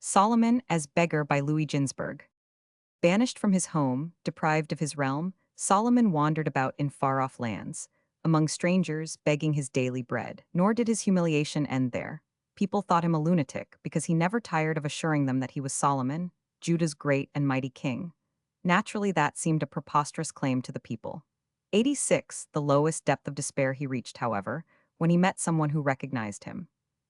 Solomon as Beggar by Ginzberg. Banished from his home, deprived of his realm, Solomon wandered about in far-off lands, among strangers begging his daily bread. Nor did his humiliation end there. People thought him a lunatic because he never tired of assuring them that he was Solomon, Judah's great and mighty king. Naturally, that seemed a preposterous claim to the people. 86, the lowest depth of despair he reached, however, when he met someone who recognized him.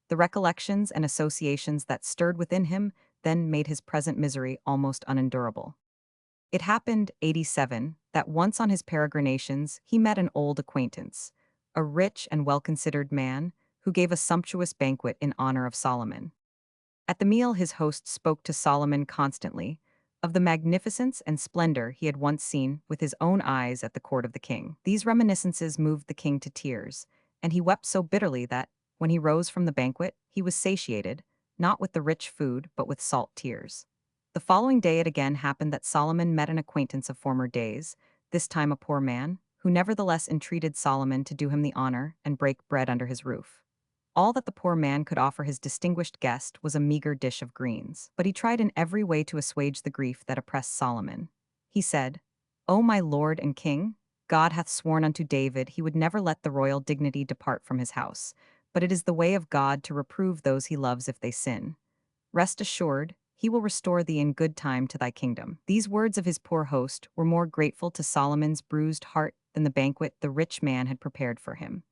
The recollections and associations that stirred within him then made his present misery almost unendurable. It happened, 87, that once on his peregrinations he met an old acquaintance, a rich and well-considered man who gave a sumptuous banquet in honor of Solomon. At the meal his host spoke to Solomon constantly of the magnificence and splendor he had once seen with his own eyes at the court of the king. These reminiscences moved the king to tears, and he wept so bitterly that, when he rose from the banquet, he was satiated, not with the rich food but with salt tears. The following day it again happened that Solomon met an acquaintance of former days, this time a poor man, who nevertheless entreated Solomon to do him the honor and break bread under his roof. All that the poor man could offer his distinguished guest was a meager dish of greens, but he tried in every way to assuage the grief that oppressed Solomon. He said, "O my lord and king, God hath sworn unto David he would never let the royal dignity depart from his house, but it is the way of God to reprove those he loves if they sin. Rest assured, he will restore thee in good time to thy kingdom." These words of his poor host were more grateful to Solomon's bruised heart than the banquet the rich man had prepared for him.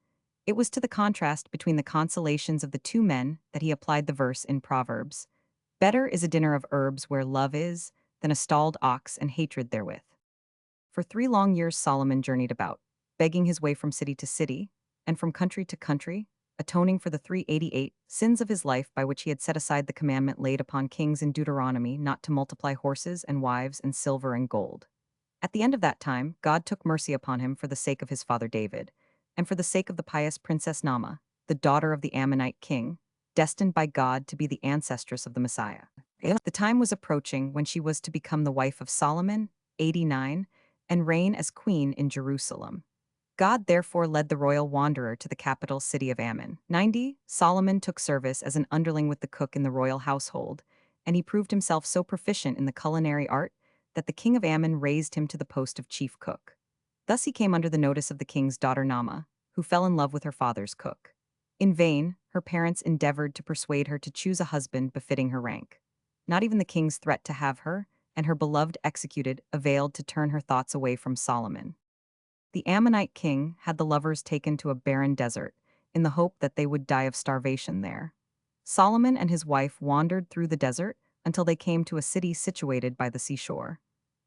It was to the contrast between the consolations of the two men that he applied the verse in Proverbs: "Better is a dinner of herbs where love is, than a stalled ox and hatred therewith." For 3 long years Solomon journeyed about, begging his way from city to city, and from country to country, atoning for the 388 sins of his life by which he had set aside the commandment laid upon kings in Deuteronomy not to multiply horses and wives and silver and gold. At the end of that time, God took mercy upon him for the sake of his father David, and for the sake of the pious princess Naamah, the daughter of the Ammonite king, destined by God to be the ancestress of the Messiah. The time was approaching when she was to become the wife of Solomon, 89, and reign as queen in Jerusalem. God therefore led the royal wanderer to the capital city of Ammon. 90, Solomon took service as an underling with the cook in the royal household, and he proved himself so proficient in the culinary art that the king of Ammon raised him to the post of chief cook. Thus he came under the notice of the king's daughter Naamah, who fell in love with her father's cook. In vain, her parents endeavored to persuade her to choose a husband befitting her rank. Not even the king's threat to have her, and her beloved executed, availed to turn her thoughts away from Solomon. The Ammonite king had the lovers taken to a barren desert, in the hope that they would die of starvation there. Solomon and his wife wandered through the desert until they came to a city situated by the seashore.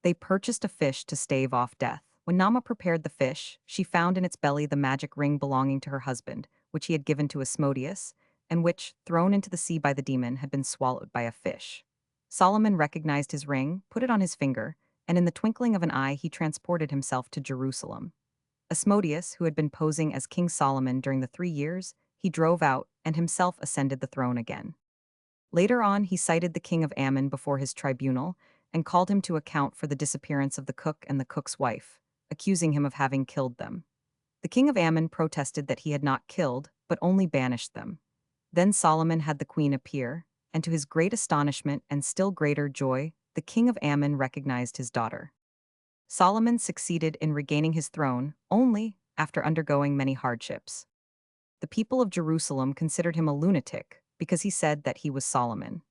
They purchased a fish to stave off death. When Naamah prepared the fish, she found in its belly the magic ring belonging to her husband, which he had given to Asmodeus, and which, thrown into the sea by the demon, had been swallowed by a fish. Solomon recognized his ring, put it on his finger, and in the twinkling of an eye he transported himself to Jerusalem. Asmodeus, who had been posing as King Solomon during the 3 years, he drove out and himself ascended the throne again. Later on, he cited the king of Ammon before his tribunal and called him to account for the disappearance of the cook and the cook's wife, accusing him of having killed them. The king of Ammon protested that he had not killed, but only banished them. Then Solomon had the queen appear, and to his great astonishment and still greater joy, the king of Ammon recognized his daughter. Solomon succeeded in regaining his throne only after undergoing many hardships. The people of Jerusalem considered him a lunatic because he said that he was Solomon.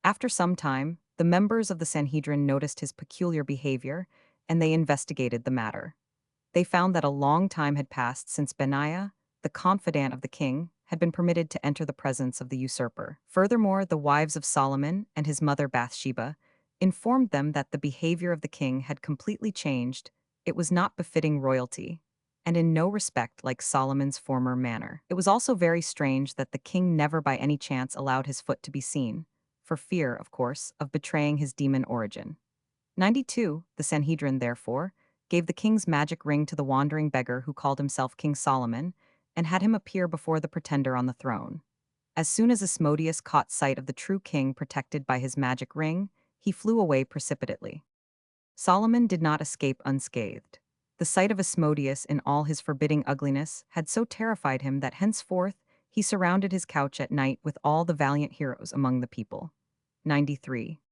After some time, the members of the Sanhedrin noticed his peculiar behavior, and they investigated the matter. They found that a long time had passed since Benaiah, the confidant of the king, had been permitted to enter the presence of the usurper. Furthermore, the wives of Solomon and his mother Bathsheba informed them that the behavior of the king had completely changed, it was not befitting royalty, and in no respect like Solomon's former manner. It was also very strange that the king never by any chance allowed his foot to be seen, for fear, of course, of betraying his demon origin. 92, the Sanhedrin, therefore, gave the king's magic ring to the wandering beggar who called himself King Solomon, and had him appear before the pretender on the throne. As soon as Asmodeus caught sight of the true king protected by his magic ring, he flew away precipitately. Solomon did not escape unscathed. The sight of Asmodeus in all his forbidding ugliness had so terrified him that henceforth he surrounded his couch at night with all the valiant heroes among the people. 93.